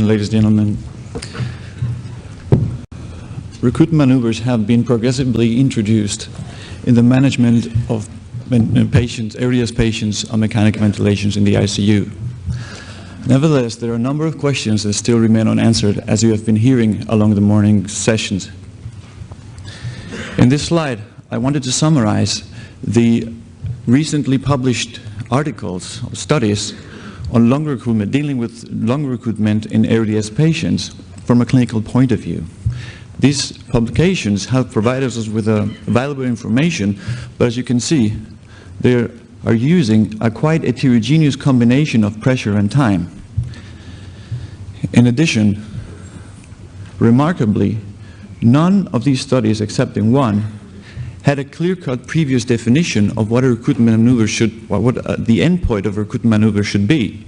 afternoon, ladies and gentlemen. Recruitment maneuvers have been progressively introduced in the management of ARDS patients on mechanical ventilations in the ICU. Nevertheless, there are a number of questions that still remain unanswered, as you have been hearing along the morning sessions. In this slide, I wanted to summarize the recently published articles or studies on lung recruitment, dealing with lung recruitment in ARDS patients from a clinical point of view. These publications have provided us with valuable information, but as you can see, they are using a quite heterogeneous combination of pressure and time. In addition, remarkably, none of these studies, excepting one, had a clear-cut previous definition of what a recruitment maneuver should, or what the endpoint of a recruitment maneuver should be,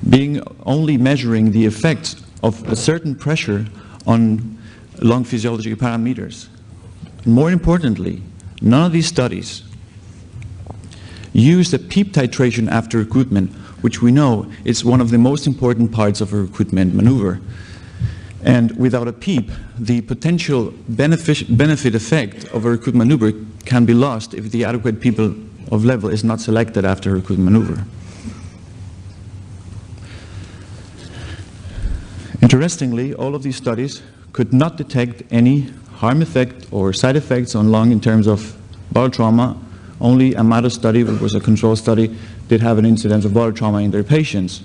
being only measuring the effects of a certain pressure on lung physiological parameters. More importantly, none of these studies use the PEEP titration after recruitment, which we know is one of the most important parts of a recruitment maneuver. And without a PEEP, the potential benefit effect of a recruitment maneuver can be lost if the adequate PEEP of level is not selected after a recruitment maneuver. Interestingly, all of these studies could not detect any harm effect or side effects on lung in terms of bowel trauma. Only a MATA study, which was a control study, did have an incidence of bowel trauma in their patients.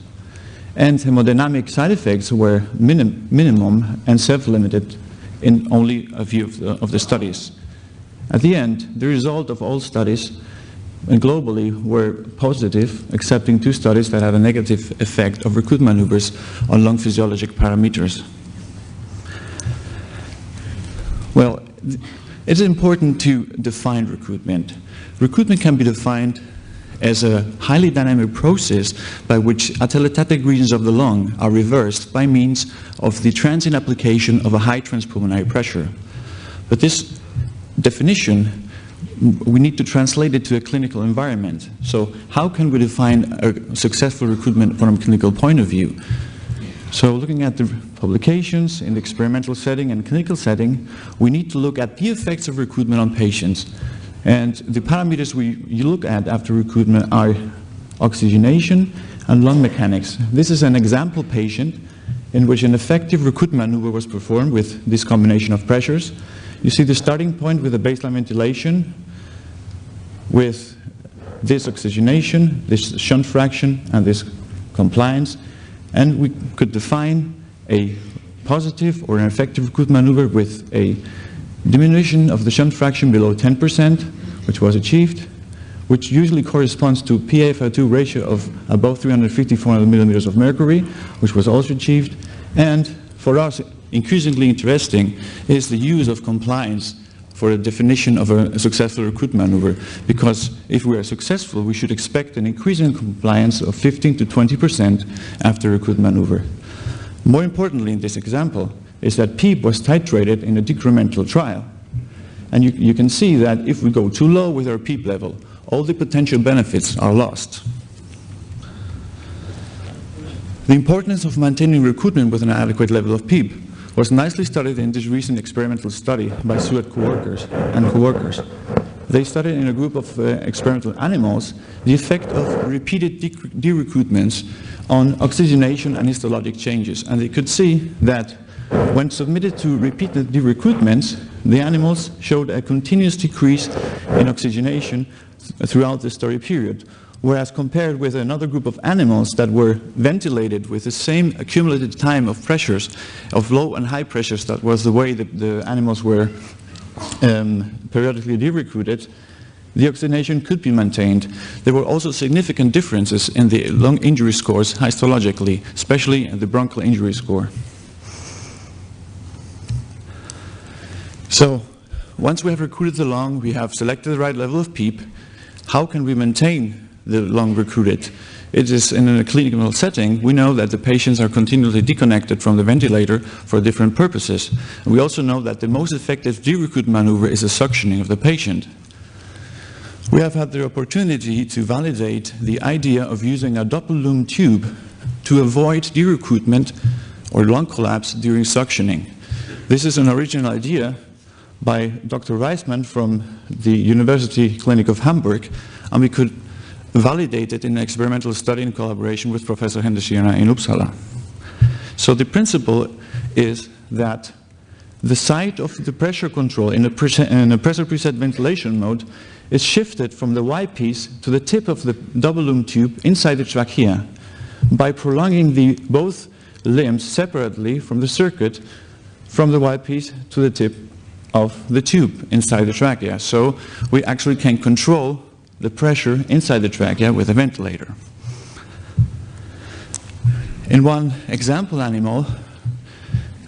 And hemodynamic side effects were minimum and self-limited in only a few of the studies. At the end, the result of all studies and globally were positive, excepting two studies that had a negative effect of recruitment maneuvers on lung physiologic parameters. Well, it's important to define recruitment. Recruitment can be defined as a highly dynamic process by which atelectatic regions of the lung are reversed by means of the transient application of a high transpulmonary pressure. But this definition, we need to translate it to a clinical environment. So how can we define a successful recruitment from a clinical point of view? So looking at the publications in the experimental setting and clinical setting, we need to look at the effects of recruitment on patients. And the parameters you look at after recruitment are oxygenation and lung mechanics. This is an example patient in which an effective recruitment maneuver was performed with this combination of pressures. You see the starting point with the baseline ventilation, with this oxygenation, this shunt fraction, and this compliance. And we could define a positive or an effective recruitment maneuver with a diminution of the shunt fraction below 10%, which was achieved, which usually corresponds to PaFO2 ratio of above 350-400 millimeters of mercury, which was also achieved. And for us, increasingly interesting is the use of compliance for the definition of a successful recruitment maneuver, because if we are successful, we should expect an increase in compliance of 15 to 20% after recruitment maneuver. More importantly in this example is that PEEP was titrated in a decremental trial. And you can see that if we go too low with our PEEP level, all the potential benefits are lost. The importance of maintaining recruitment with an adequate level of PEEP was nicely studied in this recent experimental study by Su and co-workers. They studied in a group of experimental animals the effect of repeated de-recruitments on oxygenation and histologic changes. And they could see that when submitted to repeated de-recruitments, the animals showed a continuous decrease in oxygenation throughout the study period. Whereas compared with another group of animals that were ventilated with the same accumulated time of pressures, of low and high pressures, that was the way that the animals were periodically de-recruited, the oxygenation could be maintained. There were also significant differences in the lung injury scores histologically, especially in the bronchial injury score. So, once we have recruited the lung, we have selected the right level of PEEP, how can we maintain the lung recruited? It is in a clinical setting, we know that the patients are continually disconnected from the ventilator for different purposes. And we also know that the most effective de-recruit maneuver is a suctioning of the patient. We have had the opportunity to validate the idea of using a double Lumen tube to avoid derecruitment or lung collapse during suctioning. This is an original idea by Dr. Reisman from the University Clinic of Hamburg, and we could validate it in an experimental study in collaboration with Professor Hendersiana in Uppsala. So the principle is that the site of the pressure control in a pressure preset ventilation mode is shifted from the Y-piece to the tip of the double lumen tube inside the trachea by prolonging both limbs separately from the circuit from the Y-piece to the tip of the tube inside the trachea. So we actually can control the pressure inside the trachea with a ventilator. In one example animal,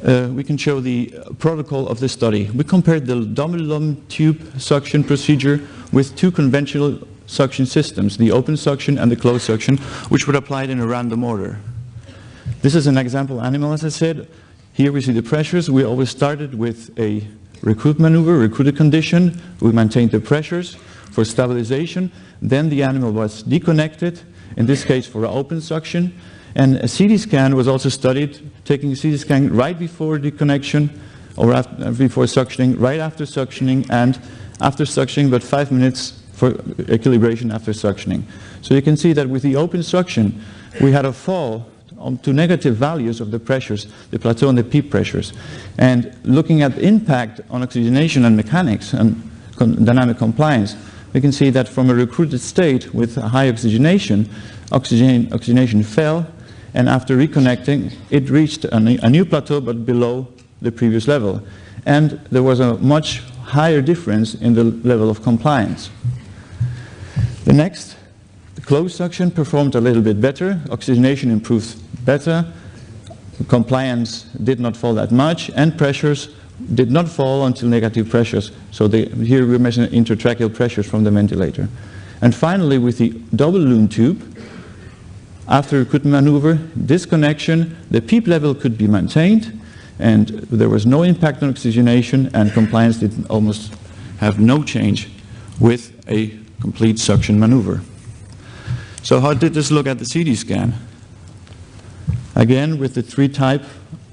we can show the protocol of the study. We compared the double lumen tube suction procedure with two conventional suction systems, the open suction and the closed suction, which were applied in a random order. This is an example animal, as I said. Here we see the pressures. We always started with a recruit maneuver, recruited condition. We maintained the pressures for stabilization. Then the animal was deconnected, in this case for open suction. And a CT scan was also studied, taking a CT scan right before deconnection or before suctioning, right after suctioning, and after suctioning, but 5 minutes for equilibration after suctioning. So you can see that with the open suction, we had a fall to negative values of the pressures, the plateau and the PEEP pressures. And looking at the impact on oxygenation and mechanics and dynamic compliance, we can see that from a recruited state with high oxygenation, oxygenation fell, and after reconnecting, it reached a new plateau but below the previous level. And there was a much higher difference in the level of compliance. The next, the closed suction performed a little bit better. Oxygenation improved better. Compliance did not fall that much, and pressures did not fall until negative pressures. So here we're measuring intratracheal pressures from the ventilator. And finally, with the double lumen tube, after recruitment maneuver, disconnection, the PEEP level could be maintained, and there was no impact on oxygenation, and compliance did almost have no change with a complete suction maneuver. So how did this look at the CT scan? Again, with the three types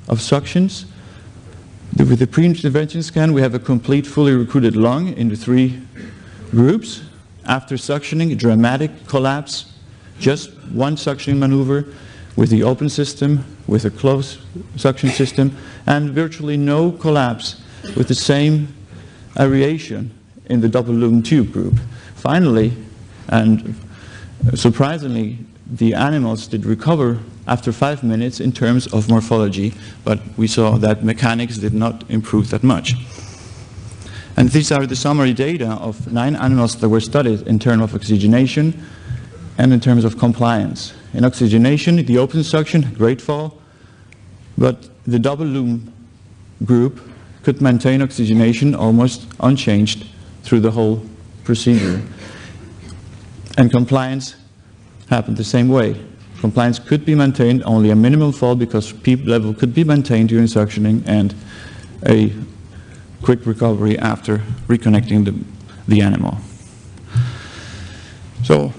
of suctions. With the pre-intervention scan, we have a complete, fully recruited lung in the three groups. After suctioning, a dramatic collapse, just one suctioning maneuver with the open system, with a closed suction system, and virtually no collapse with the same aeration in the double lumen tube group. Finally, and surprisingly, the animals did recover after 5 minutes in terms of morphology, but we saw that mechanics did not improve that much. And these are the summary data of 9 animals that were studied in terms of oxygenation and in terms of compliance. In oxygenation, the open suction, great fall, but the double lumen group could maintain oxygenation almost unchanged through the whole procedure. And compliance happened the same way. Compliance could be maintained, only a minimal fall because PEEP level could be maintained during suctioning, and a quick recovery after reconnecting the animal. So,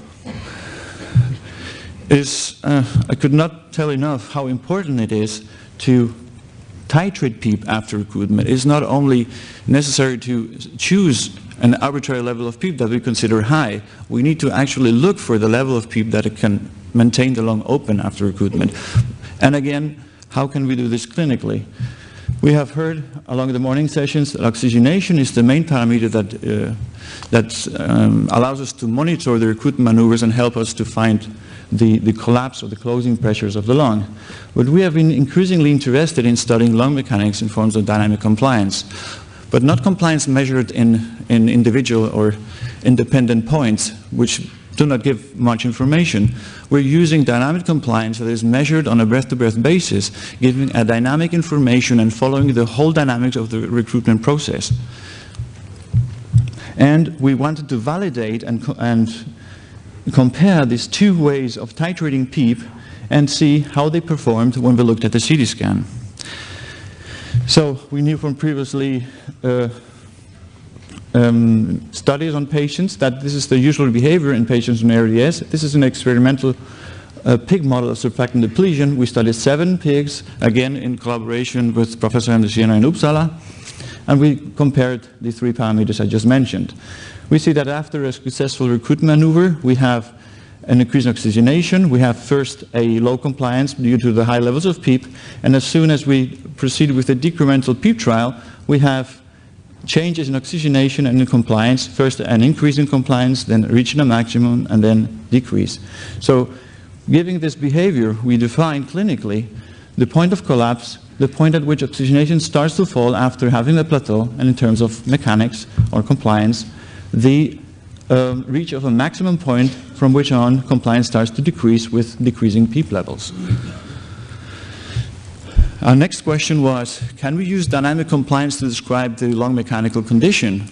I could not tell enough how important it is to titrate PEEP after recruitment. It's not only necessary to choose an arbitrary level of PEEP that we consider high. We need to actually look for the level of PEEP that it can maintain the lung open after recruitment. And again, how can we do this clinically? We have heard along the morning sessions that oxygenation is the main parameter that allows us to monitor the recruitment maneuvers and help us to find the collapse or the closing pressures of the lung. But we have been increasingly interested in studying lung mechanics in forms of dynamic compliance, but not compliance measured in individual or independent points, which do not give much information. We're using dynamic compliance that is measured on a breath-to-breath basis, giving a dynamic information and following the whole dynamics of the recruitment process. And we wanted to validate and compare these two ways of titrating PEEP and see how they performed when we looked at the CT scan. So we knew from previously studies on patients that this is the usual behavior in patients on ARDS. This is an experimental pig model of surfactant depletion. We studied 7 pigs, again in collaboration with Professor Hendriksen in Uppsala, and we compared the 3 parameters I just mentioned. We see that after a successful recruitment maneuver, we have an increase in oxygenation. We have first a low compliance due to the high levels of PEEP, and as soon as we proceed with the decremental PEEP trial, we have changes in oxygenation and in compliance. First an increase in compliance, then reaching a maximum, and then decrease. So given this behavior, we define clinically the point of collapse, the point at which oxygenation starts to fall after having a plateau, and in terms of mechanics or compliance, the reach of a maximum point from which on compliance starts to decrease with decreasing PEEP levels. Our next question was, can we use dynamic compliance to describe the lung mechanical condition?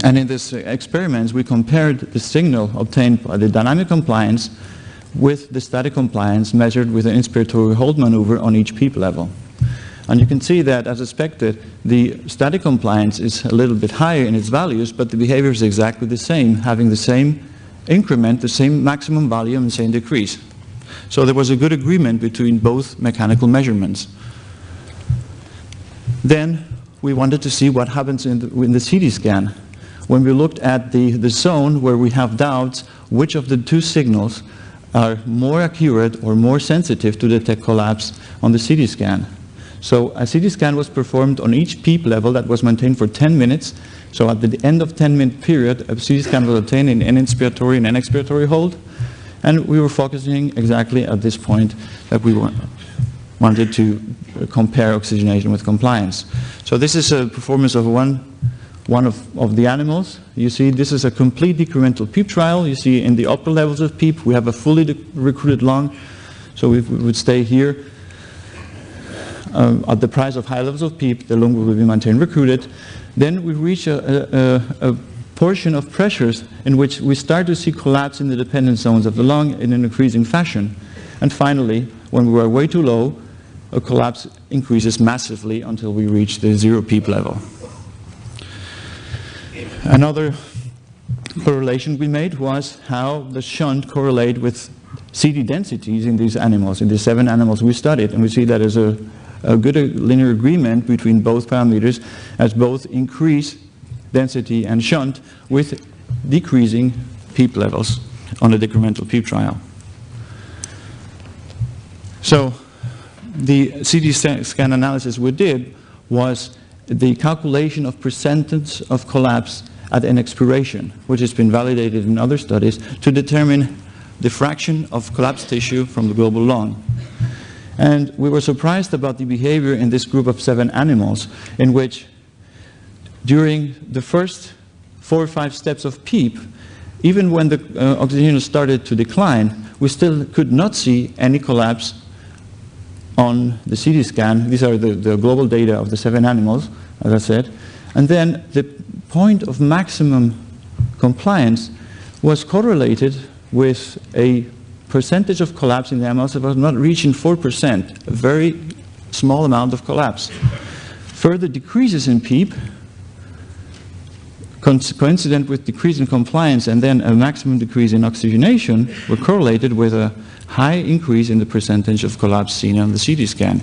And in this experiment, we compared the signal obtained by the dynamic compliance with the static compliance measured with an inspiratory hold maneuver on each PEEP level. And you can see that, as expected, the static compliance is a little bit higher in its values, but the behavior is exactly the same, having the same increment, the same maximum volume, and same decrease. So there was a good agreement between both mechanical measurements. Then we wanted to see what happens in the CT scan. When we looked at the zone where we have doubts, which of the 2 signals are more accurate or more sensitive to detect collapse on the CT scan. So a CT scan was performed on each PEEP level that was maintained for 10 minutes. So at the end of 10-minute period, a CT scan was obtained in an inspiratory and an expiratory hold. And we were focusing exactly at this point that we wanted to compare oxygenation with compliance. So this is a performance of one of the animals. You see, this is a complete decremental PEEP trial. You see in the upper levels of PEEP, we have a fully recruited lung. So if we would stay here, at the price of high levels of PEEP, the lung will be maintained recruited. Then we reach a portion of pressures in which we start to see collapse in the dependent zones of the lung in an increasing fashion. And finally, when we are way too low, a collapse increases massively until we reach the 0 PEEP level. Another correlation we made was how the shunt correlate with CD densities in these animals, in the 7 animals we studied. And we see that there's a good linear agreement between both parameters, as both increase density and shunt with decreasing PEEP levels on the decremental PEEP trial. So the CT scan analysis we did was the calculation of percentage of collapse at an expiration, which has been validated in other studies to determine the fraction of collapsed tissue from the global lung. And we were surprised about the behavior in this group of 7 animals, in which during the first 4 or 5 steps of PEEP, even when the oxygenation started to decline, we still could not see any collapse on the CT scan. These are the global data of the 7 animals, as I said. And then the point of maximum compliance was correlated with a percentage of collapse in the animals that was not reaching 4%, a very small amount of collapse. Further decreases in PEEP, coincident with decrease in compliance and then a maximum decrease in oxygenation, were correlated with a high increase in the percentage of collapse seen on the CT scan.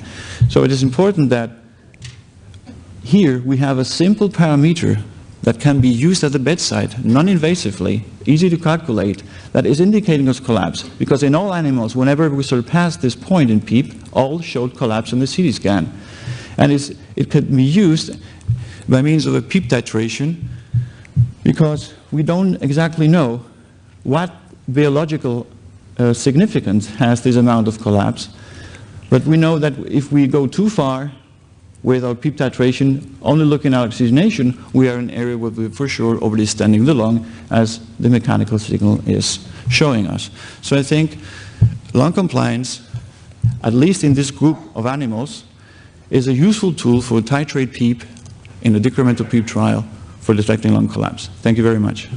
So it is important that here we have a simple parameter that can be used at the bedside, non-invasively, easy to calculate, that is indicating us collapse. Because in all animals, whenever we surpassed this point in PEEP, all showed collapse on the CT scan. And it could be used by means of a PEEP titration, because we don't exactly know what biological significance has this amount of collapse. But we know that if we go too far with our PEEP titration, only looking at oxygenation, we are in an area where we're for sure over-distending the lung, as the mechanical signal is showing us. So I think lung compliance, at least in this group of animals, is a useful tool for titrate PEEP in the decremental PEEP trial for detecting lung collapse. Thank you very much.